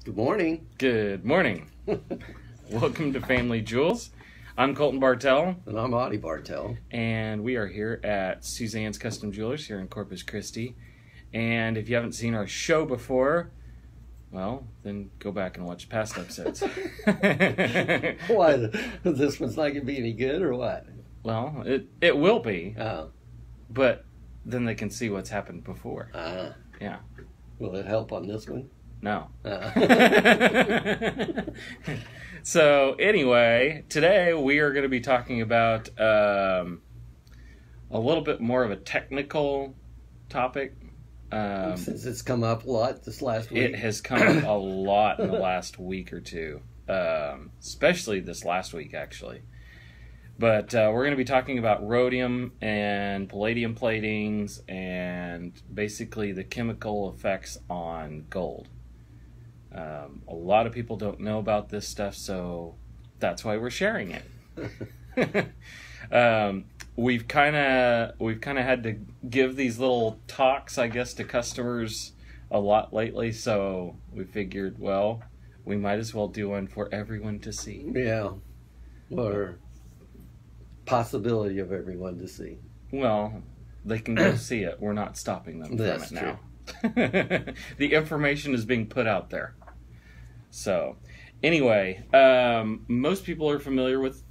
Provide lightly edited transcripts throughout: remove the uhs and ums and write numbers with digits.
Good morning. Good morning. Welcome to Family Jewels. I'm Colton Bartell. And I'm Audie Bartell. And we are here at Suzanne's Custom Jewelers here in Corpus Christi. And if you haven't seen our show before, well, then go back and watch past episodes. Why? This one's not going to be any good or what? Well, it will be. Oh. But then they can see what's happened before. Yeah. Will it help on this one? No. So anyway, today we are going to be talking about a little bit more of a technical topic. Since it's come up a lot this last week. It has come up a lot in the last week or two, especially this last week actually. But we're going to be talking about rhodium and palladium platings and basically the chemical effects on gold. A lot of people don't know about this stuff, so that's why we're sharing it. We've kind of had to give these little talks, I guess, to customers a lot lately, so we figured, well, we might as well do one for everyone to see. Yeah, or possibility of everyone to see. Well, they can go see it. We're not stopping them from it now. The information is being put out there. So, anyway, most people are familiar with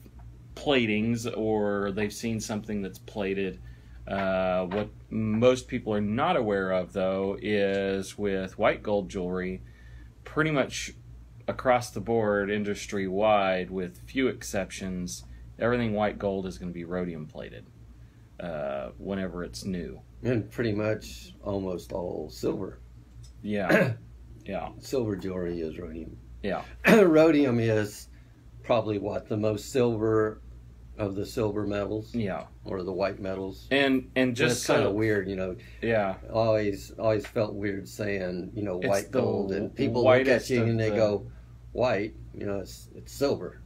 platings, or they've seen something that's plated. What most people are not aware of, though, is with white gold jewelry, pretty much across the board, industry-wide, with few exceptions, everything white gold is going to be rhodium plated whenever it's new. And pretty much almost all silver. Yeah. Yeah. Silver jewelry is rhodium. Yeah. Rhodium is probably the most silver of the silver metals. Yeah. Or the white metals. And just kind of weird, Yeah. Always felt weird saying, white gold, and people look at you and they go, white, it's silver,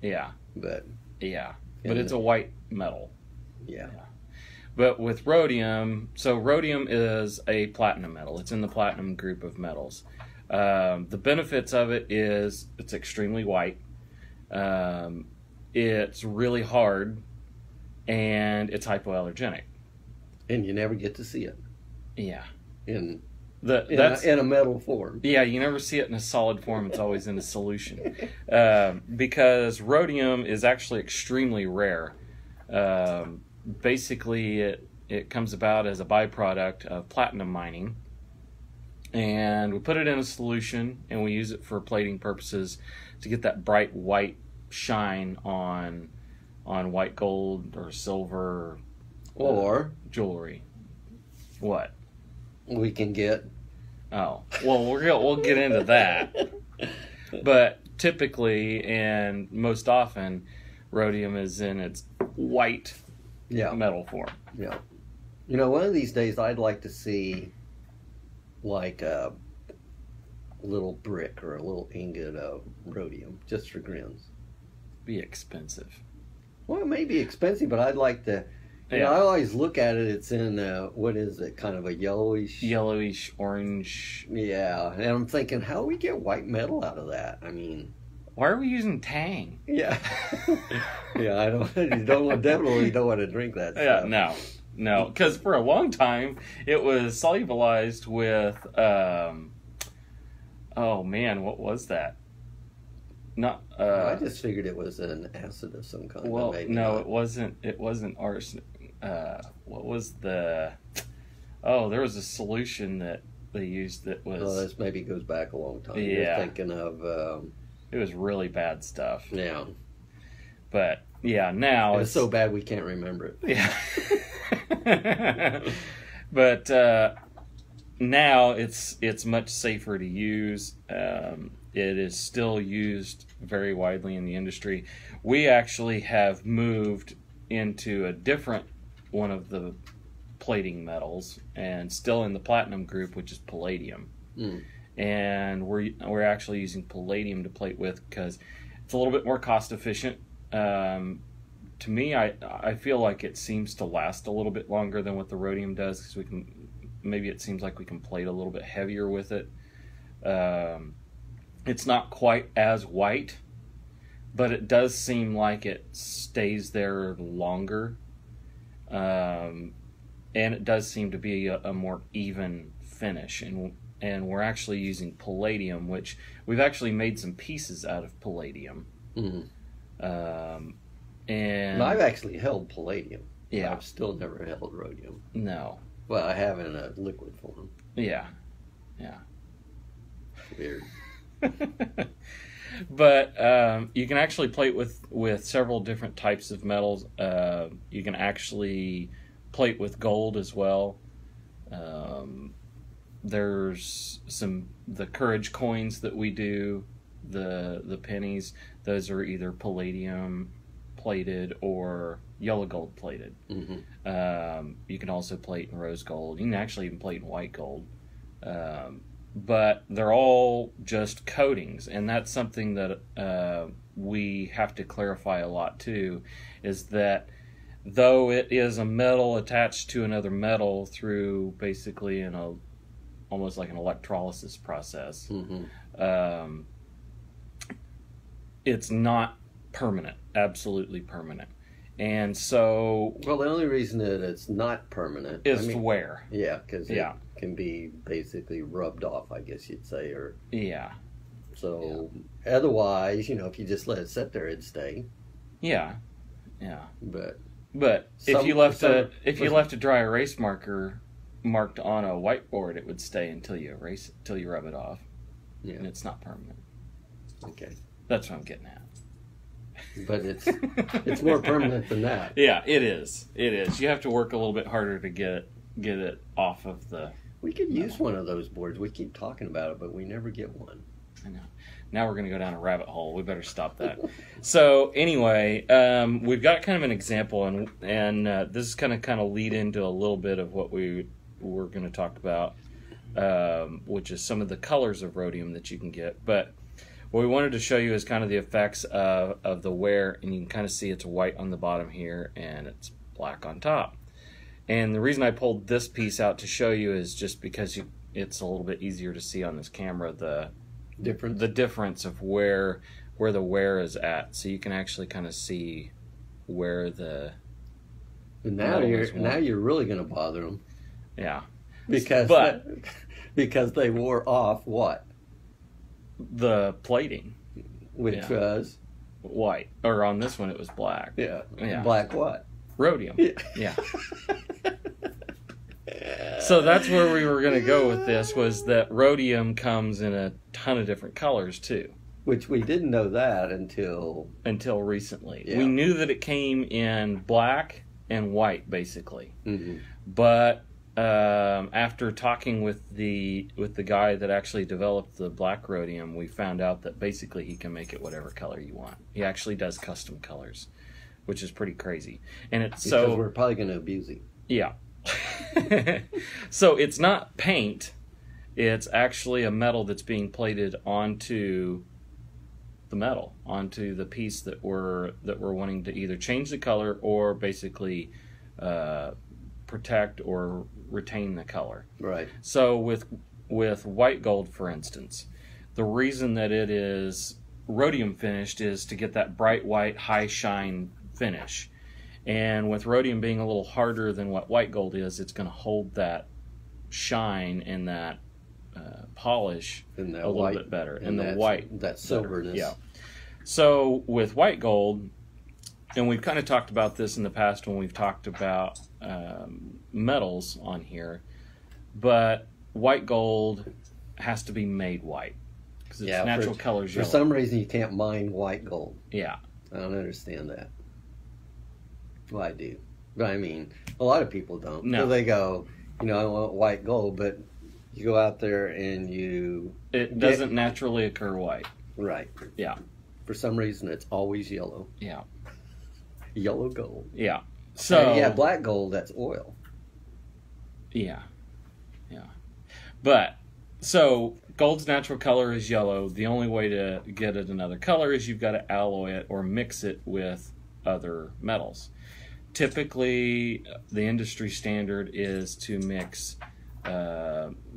Yeah. But yeah. But it's a white metal. Yeah. But with rhodium, so rhodium is a platinum metal. It's in the platinum group of metals. The benefits of it is it's extremely white. It's really hard, and it's hypoallergenic. And you never get to see it. Yeah. In a metal form. Yeah, you never see it in a solid form. It's always in a solution. Because rhodium is actually extremely rare. Basically, it comes about as a byproduct of platinum mining. And we put it in a solution, and we use it for plating purposes to get that bright white shine on white gold or silver or jewelry. What? We can get. Oh, well, we'll get into that. But typically and most often, rhodium is in its white metal form. Yeah. One of these days I'd like to see like a little brick or a little ingot of rhodium, just for grins. Be expensive. Well, it may be expensive, but I'd like to. I always look at it. It's in what is it? Kind of a yellowish orange. Yeah, and I'm thinking, how do we get white metal out of that? I mean, why are we using Tang? Yeah, yeah. I don't. Definitely don't want to drink that stuff. Yeah, no. Because for a long time it was solubilized with. Oh man, what was that? Not. I just figured it was an acid of some kind. Well, maybe no, not. it wasn't. It wasn't arsenic. What was the? Oh, there was a solution that they used that was. Oh, this maybe goes back a long time. Yeah. You're thinking of. It was really bad stuff. Yeah. But yeah, now it's so bad we can't remember it. Yeah. But now it's much safer to use. It is still used very widely in the industry. We actually have moved into a different one of the plating metals, and still in the platinum group, which is palladium. And we're actually using palladium to plate with because it's a little bit more cost efficient. To me, I feel like it seems to last a little bit longer than what the rhodium does, because maybe it seems like we can plate a little bit heavier with it. It's not quite as white, but it does seem like it stays there longer. And it does seem to be a more even finish. And we're actually using palladium, which we've actually made some pieces out of palladium. Mm-hmm. And I've actually held palladium. Yeah. I've still never held rhodium. No. Well, I have in a liquid form. Yeah. Weird. But you can actually plate with several different types of metals. You can actually plate with gold as well. There's the courage coins that we do, the pennies. Those are either palladium plated or yellow gold plated. Mm-hmm. You can also plate in rose gold. You can actually even plate in white gold. But they're all just coatings, and that's something that we have to clarify a lot too, is that though it is a metal attached to another metal through basically almost like an electrolysis process, mm-hmm. It's not permanent, absolutely permanent. And so... Well, the only reason that it's not permanent... is wear. Yeah, because it can be basically rubbed off, I guess you'd say. Or Yeah. So, otherwise, if you just let it sit there, it'd stay. Yeah. But if you left a dry erase marker marked on a whiteboard, it would stay until you rub it off. Yeah. And it's not permanent. Okay. That's what I'm getting at. But it's more permanent than that. Yeah, it is. It is. You have to work a little bit harder to get it off of the... We could use one of those boards. We keep talking about it, but we never get one. I know. Now we're going to go down a rabbit hole. We better stop that. So anyway, we've got kind of an example, and this is going to kind of lead into a little bit of what we're going to talk about, which is some of the colors of rhodium that you can get. But what we wanted to show you is kind of the effects of the wear, and you can kind of see it's white on the bottom here, and it's black on top. And the reason I pulled this piece out to show you is just because it's a little bit easier to see on this camera the difference of where the wear is at, so you can actually kind of see where the... Now you're really going to bother them. Yeah. Because they wore off what? The plating. Which was? White. Or on this one it was black. Yeah. Black what? Rhodium. Yeah. So that's where we were going to go with this, was that rhodium comes in a ton of different colors too. Which we didn't know that until recently. Yeah. We knew that it came in black and white, basically. Mm-hmm. But after talking with the guy that actually developed the black rhodium, we found out that basically he can make it whatever color you want. He actually does custom colors, which is pretty crazy. And because we're probably going to abuse him. Yeah. So it's not paint. It's actually a metal that's being plated onto the metal, onto the piece that we're wanting to either change the color or basically protect or retain the color. Right. So with white gold, for instance, the reason that it is rhodium finished is to get that bright white, high shine finish. And with rhodium being a little harder than what white gold is, it's going to hold that shine and that polish a little bit better. And the white, that silverness. Yeah. So with white gold, and we've kind of talked about this in the past when we've talked about metals on here, but white gold has to be made white because its natural color is yellow. For some reason, you can't mine white gold. Yeah. I don't understand that. Well, I do. But I mean, a lot of people don't. No. So they go, I want white gold, but you go out there and it doesn't naturally occur white. Right. Yeah. For some reason, it's always yellow. Yeah. Yellow gold. Yeah. So black gold, that's oil. Yeah. But so gold's natural color is yellow. The only way to get it another color is you've got to alloy it or mix it with other metals. Typically, the industry standard is to mix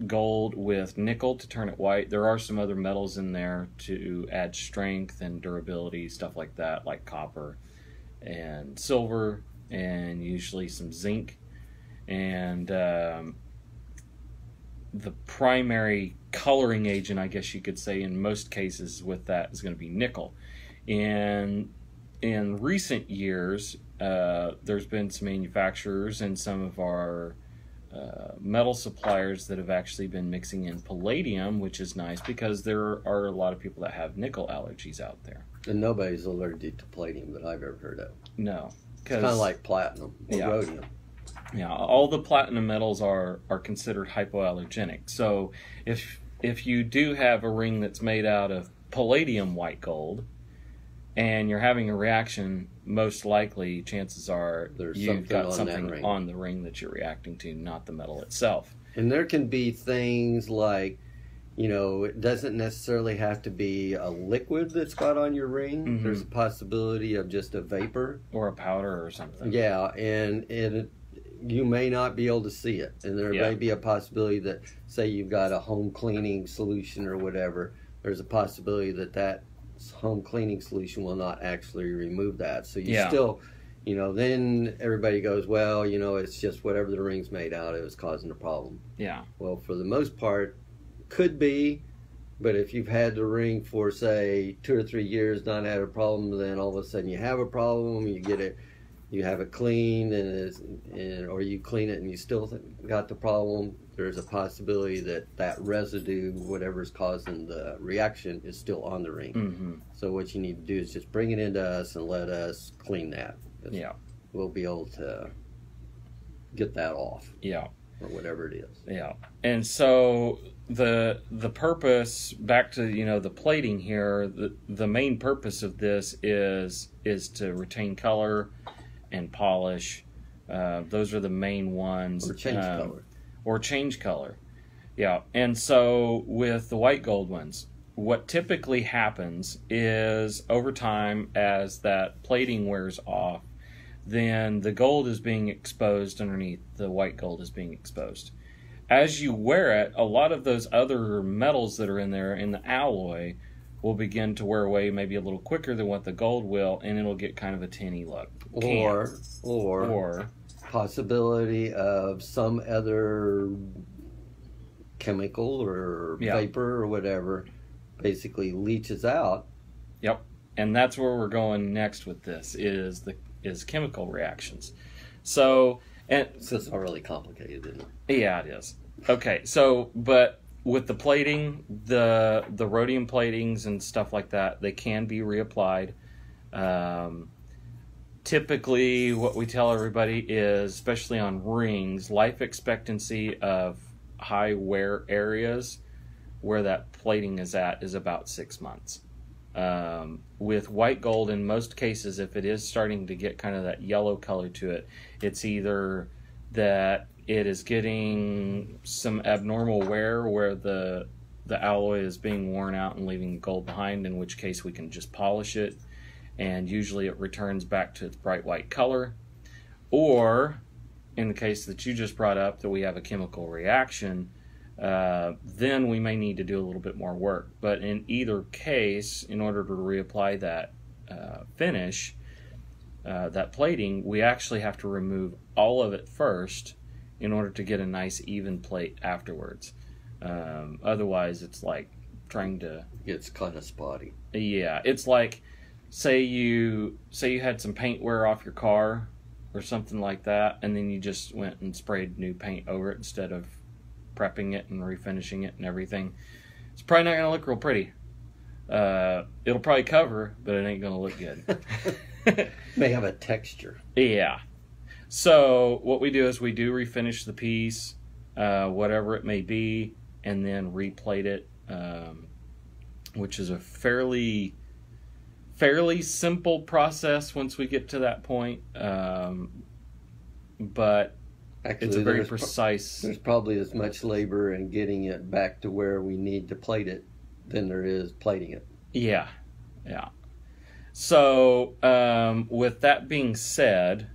gold with nickel to turn it white. There are some other metals in there to add strength and durability, stuff like that, like copper and silver, and usually some zinc. And the primary coloring agent, I guess you could say, in most cases with that is going to be nickel. In recent years, there's been some manufacturers and some of our metal suppliers that have actually been mixing in palladium, which is nice because there are a lot of people that have nickel allergies out there. And nobody's allergic to palladium that I've ever heard of. No. It's kind of like platinum or rhodium. Yeah, all the platinum metals are considered hypoallergenic. So if you do have a ring that's made out of palladium white gold and you're having a reaction, most likely chances are you've got something on the ring that you're reacting to, not the metal itself. And there can be things like, it doesn't necessarily have to be a liquid that's got on your ring. Mm-hmm. There's a possibility of just a vapor. Or a powder or something. Yeah, and you may not be able to see it. And there may be a possibility that, say you've got a home cleaning solution or whatever, there's a possibility that home cleaning solution will not actually remove that. So you still, then everybody goes, well, it's just whatever the ring's made out of is causing the problem. Yeah. Well, for the most part, could be, but if you've had the ring for, say, 2 or 3 years, not had a problem, then all of a sudden you have a problem, you have it cleaned, or you clean it and you still got the problem, there's a possibility that residue, whatever's causing the reaction, is still on the ring. Mm-hmm. So what you need to do is just bring it into us and let us clean that. Yeah. We'll be able to get that off. Yeah. Or whatever it is. Yeah. And so the purpose, back to the plating here, the main purpose of this is to retain color and polish. Those are the main ones. Or change color. Or change color. Yeah. And so with the white gold ones, what typically happens is over time, as that plating wears off, then the gold is being exposed underneath, the white gold is being exposed. As you wear it, a lot of those other metals that are in there in the alloy will begin to wear away maybe a little quicker than what the gold will, and it'll get kind of a tinny look. Or possibility of some other chemical or vapor or whatever basically leaches out. Yep. And that's where we're going next with this, is chemical reactions. So it's all really complicated, isn't it? Yeah, it is. Okay, so but with the plating, the rhodium platings and stuff like that, they can be reapplied. Typically, what we tell everybody is, especially on rings, life expectancy of high wear areas where that plating is at is about 6 months. With white gold, in most cases, if it is starting to get kind of that yellow color to it, it's either that it is getting some abnormal wear where the alloy is being worn out and leaving gold behind, in which case we can just polish it, and usually it returns back to its bright white color. Or, in the case that you just brought up, that we have a chemical reaction, then we may need to do a little bit more work. But in either case, in order to reapply that finish, that plating, we actually have to remove all of it first in order to get a nice even plate afterwards. Otherwise, it's like trying to... It's kind of spotty. Yeah, it's like, say you had some paint wear off your car or something like that, and then you just went and sprayed new paint over it instead of prepping it and refinishing it and everything. It's probably not going to look real pretty. It'll probably cover, but it ain't going to look good. May have a texture. Yeah. So what we do is we do refinish the piece, whatever it may be, and then replate it, which is a fairly simple process once we get to that point. But actually, it's a very precise... There's probably as much labor in getting it back to where we need to plate it than there is plating it. Yeah. So, with that being said,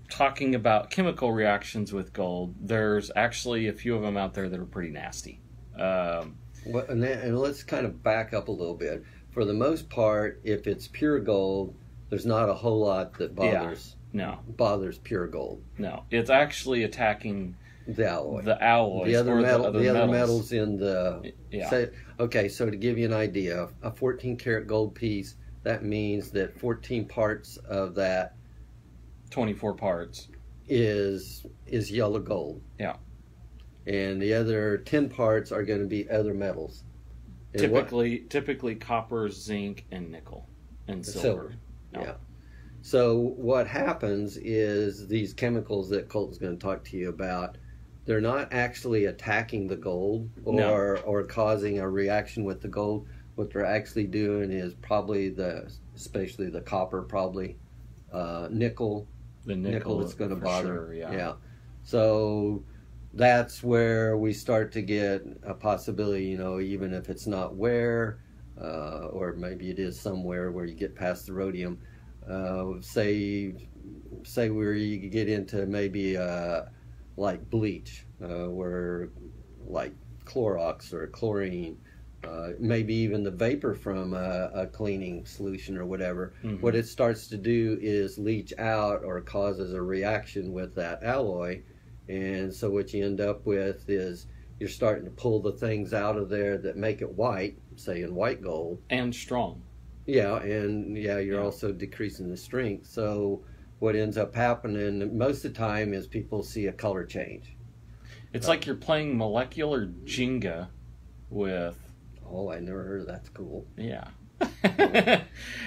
talking about chemical reactions with gold, there's actually a few of them out there that are pretty nasty. And let's kind of back up a little bit. For the most part, if it's pure gold, there's not a whole lot that bothers pure gold. No, it's actually attacking the alloy, the other metals in the. So to give you an idea, a 14 karat gold piece, that means that 14 parts of that 24 parts is yellow gold. Yeah. And the other 10 parts are going to be other metals. Typically copper, zinc, and nickel, and silver. Yeah. So what happens is these chemicals that Colton's going to talk to you about, they're not actually attacking the gold or causing a reaction with the gold. What they're actually doing is probably especially the copper, nickel. The nickel that's going to bother. Sure, yeah. So that's where we start to get a possibility, even if it's not wear, or maybe it is somewhere where you get past the rhodium. Say where you get into maybe like bleach, where like Clorox or chlorine, maybe even the vapor from a cleaning solution or whatever. Mm-hmm. What it starts to do is leach out or causes a reaction with that alloy. And so what you end up with is you're starting to pull the things out of there that make it white, say in white gold. And strong. Yeah, you're also decreasing the strength. So what ends up happening most of the time is people see a color change. It's like you're playing molecular Jenga with... Oh, I never heard of that. That's cool. Yeah.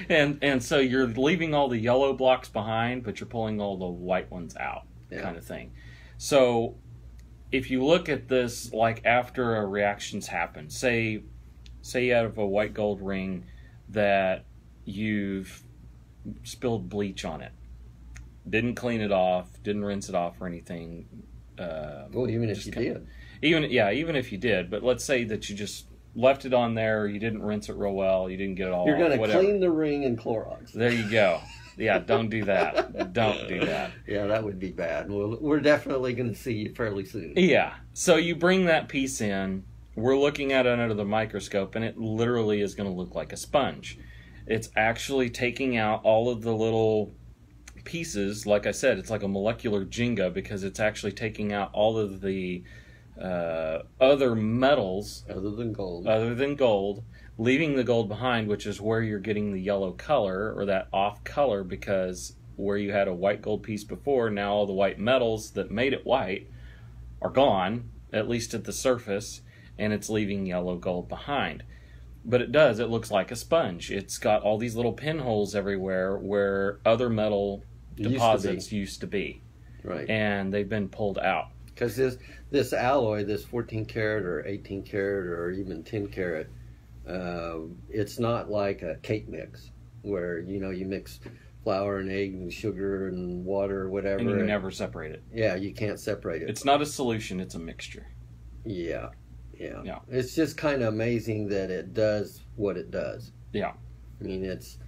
and so you're leaving all the yellow blocks behind, but you're pulling all the white ones out, kind of thing. So if you look at this, like after a reaction's happened, say you have a white gold ring that you've spilled bleach on it, didn't clean it off, didn't rinse it off or anything. Even if you did. Even if you did, but let's say that you just left it on there, you didn't rinse it real well, you didn't get it all. You're going to clean the ring in Clorox. There you go. Yeah, don't do that. Don't do that. Yeah, that would be bad. Well, we're definitely going to see you fairly soon. Yeah. So you bring that piece in. We're looking at it under the microscope, and it literally is going to look like a sponge. It's actually taking out all of the little pieces. Like I said, it's like a molecular Jenga because it's actually taking out all of the other metals. Other than gold. Leaving the gold behind, which is where you're getting the yellow color or that off color, because where you had a white gold piece before, now all the white metals that made it white are gone, at least at the surface, and it's leaving yellow gold behind. But it looks like a sponge. It's got all these little pinholes everywhere where other metal deposits used to be. Right. And they've been pulled out. Because this alloy, this 14 karat or 18 karat or even 10 karat, it's not like a cake mix where you mix flour and egg and sugar and water or whatever, and you never separate it. Yeah, you can't separate it. It's not a solution, it's a mixture. Yeah. It's just kind of amazing that it does what it does. Yeah. I mean, it's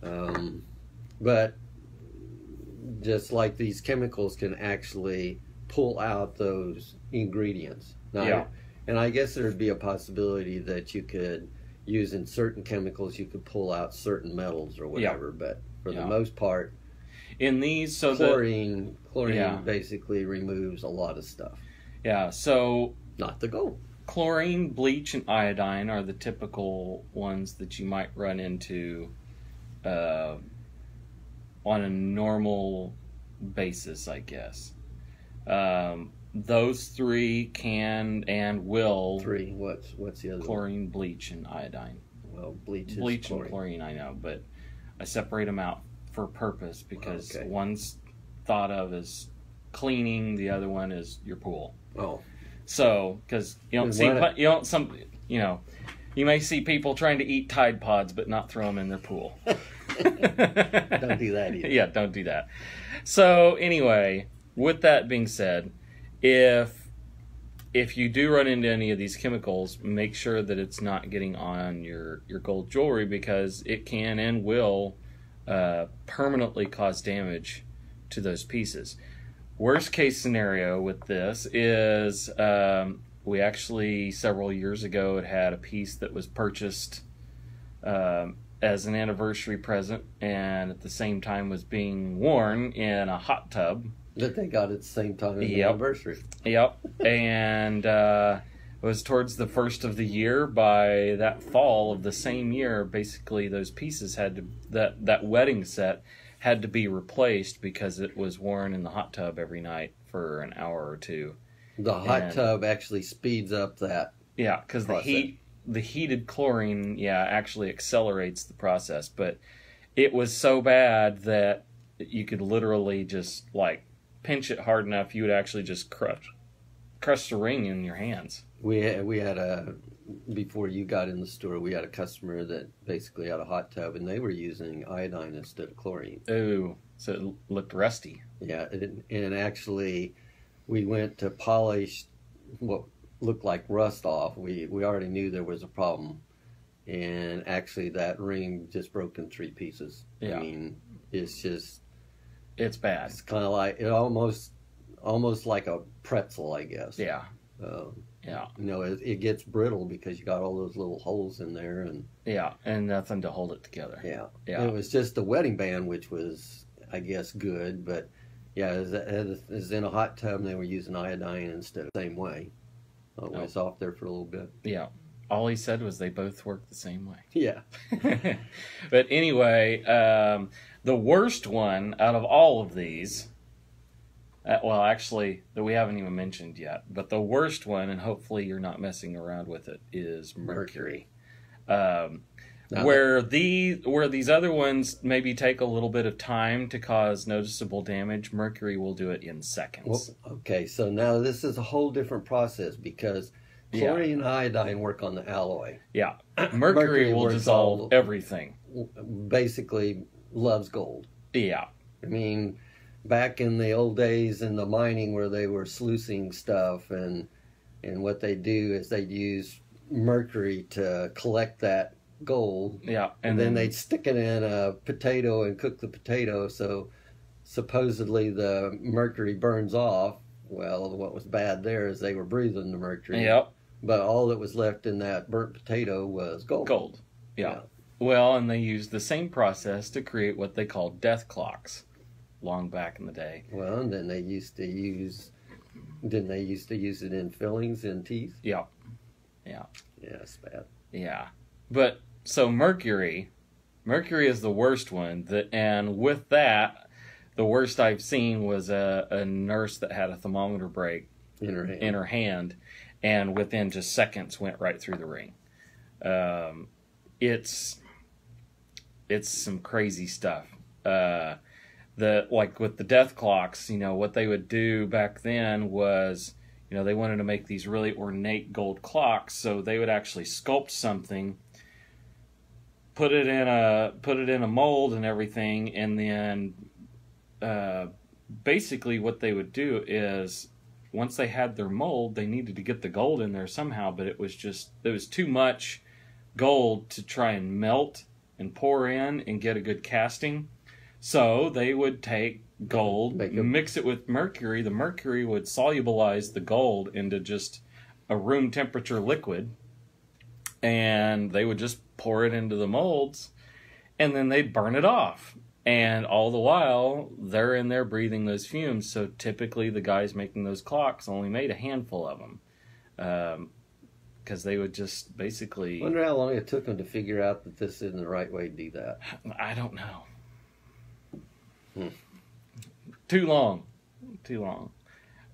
but just like these chemicals can actually pull out those ingredients. Now, and I guess there'd be a possibility that you could use in certain chemicals, you could pull out certain metals or whatever, but for the most part, in these, chlorine basically removes a lot of stuff. Yeah, so not the gold. Chlorine, bleach, and iodine are the typical ones that you might run into on a normal basis, I guess. Those three can and will. Three. What's the other? Chlorine, bleach, and iodine. Well, bleach and chlorine, I know, but I separate them out for purpose because one's thought of as cleaning, the other one is your pool. Oh. So, because you may see people trying to eat Tide Pods but not throw them in their pool. Don't do that either. Yeah, don't do that. So anyway, with that being said, if you do run into any of these chemicals, make sure that it's not getting on your gold jewelry, because it can and will permanently cause damage to those pieces. Worst case scenario with this is we actually several years ago had a piece that was purchased as an anniversary present, and at the same time was being worn in a hot tub. That they got at the same time as the anniversary. Yep. And it was towards the first of the year. By that fall of the same year, basically those pieces had to, that wedding set had to be replaced because it was worn in the hot tub every night for an hour or two. The hot tub actually speeds up that. Yeah, because the heated chlorine, actually accelerates the process. But it was so bad that you could literally just like pinch it hard enough, you would actually just crush the ring in your hands. We had before you got in the store, we had a customer that basically had a hot tub, and they were using iodine instead of chlorine. Oh, so it looked rusty. Yeah, and actually, we went to polish what looked like rust off. We already knew there was a problem, and actually that ring just broke in 3 pieces. Yeah. I mean, it's bad. It's kind of like it almost like a pretzel, I guess. Yeah. Yeah. It gets brittle because you got all those little holes in there, and nothing to hold it together. Yeah. It was just the wedding band, which was, I guess, good, but yeah, it was in a hot tub, and they were using iodine instead of the same way. It was off there for a little bit. Yeah. All he said was they both work the same way. Yeah. But anyway, the worst one out of all of these, well, actually, that we haven't even mentioned yet, but the worst one, and hopefully you're not messing around with it, is mercury. Where these other ones maybe take a little bit of time to cause noticeable damage, mercury will do it in seconds. Well, okay, so now this is a whole different process because chlorine and iodine work on the alloy. Yeah. Mercury will dissolve everything. Basically loves gold. Yeah. I mean, back in the old days in the mining where they were sluicing stuff, and what they do is they'd use mercury to collect that gold. Yeah. And then they'd stick it in a potato and cook the potato, so supposedly the mercury burns off. Well, what was bad there is they were breathing the mercury. Yep. But all that was left in that burnt potato was gold. Gold. Yeah. Well, and they used the same process to create what they called death clocks long back in the day. Well, and then they used to use it in fillings in teeth? Yeah. Yeah. Yeah, it's bad. Yeah. But so mercury is the worst one. And with that, the worst I've seen was a nurse that had a thermometer break in her hand, and within just seconds went right through the ring. It's some crazy stuff. Like with the death clocks, what they would do back then was, they wanted to make these really ornate gold clocks, so they would actually sculpt something, put it in a mold and everything, and then basically what they would do is, once they had their mold, they needed to get the gold in there somehow, but it was too much gold to try and melt and pour in and get a good casting. So they would take gold, mix it with mercury. The mercury would solubilize the gold into just a room temperature liquid, and they would just pour it into the molds, and then they'd burn it off. And all the while, they're in there breathing those fumes. So typically the guys making those clocks only made a handful of them. Because they would just basically... I wonder how long it took them to figure out that this isn't the right way to do that. I don't know. Too long.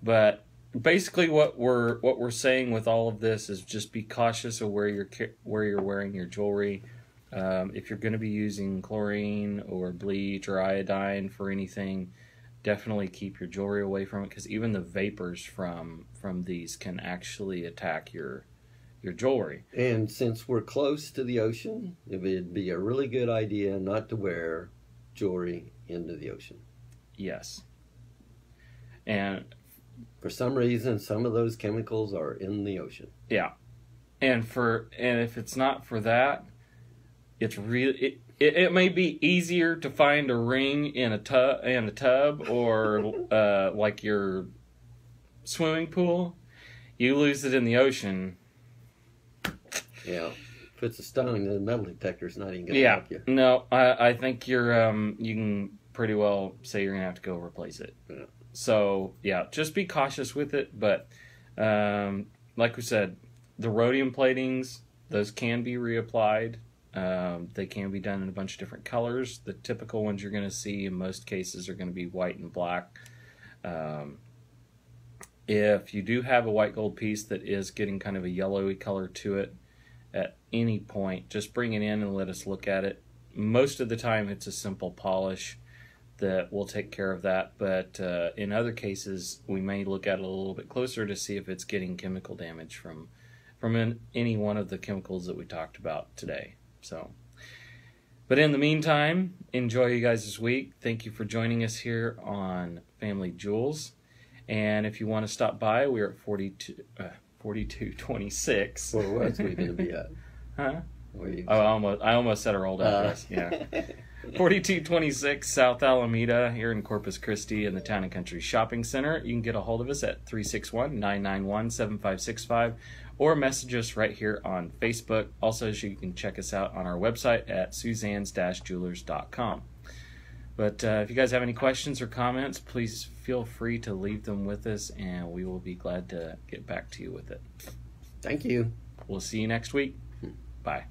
But basically what we're saying with all of this is just be cautious of where you're wearing your jewelry. If you're going to be using chlorine or bleach or iodine for anything, definitely keep your jewelry away from it, because even the vapors from these can actually attack your jewelry. And since we're close to the ocean, it would be a really good idea not to wear jewelry into the ocean. Yes. And for some reason, some of those chemicals are in the ocean. Yeah. And if it's not for that, it's really it may be easier to find a ring in a tub or like your swimming pool. You lose it in the ocean. Yeah. If it's a stone, the metal detector's not even going to help you. No, I think you're you can pretty well say you're going to have to go replace it. Yeah. So, yeah, just be cautious with it. But like we said, the rhodium platings, those can be reapplied. They can be done in a bunch of different colors. The typical ones you're going to see in most cases are going to be white and black. If you do have a white gold piece that is getting kind of a yellowy color to it, at any point, just bring it in and let us look at it. Most of the time, it's a simple polish that will take care of that. But in other cases, we may look at it a little bit closer to see if it's getting chemical damage from any one of the chemicals that we talked about today. So, but in the meantime, enjoy you guys this week. Thank you for joining us here on Family Jewels. And if you want to stop by, we're at 4226. Where else are we going to be at? Huh? I almost said our old address. Yeah. 4226 South Alameda here in Corpus Christi in the Town and Country Shopping Center. You can get a hold of us at 361-991-7565 or message us right here on Facebook. Also, you can check us out on our website at suzannes-jewelers.com. But if you guys have any questions or comments, please feel free to leave them with us, and we will be glad to get back to you with it. Thank you. We'll see you next week. Bye.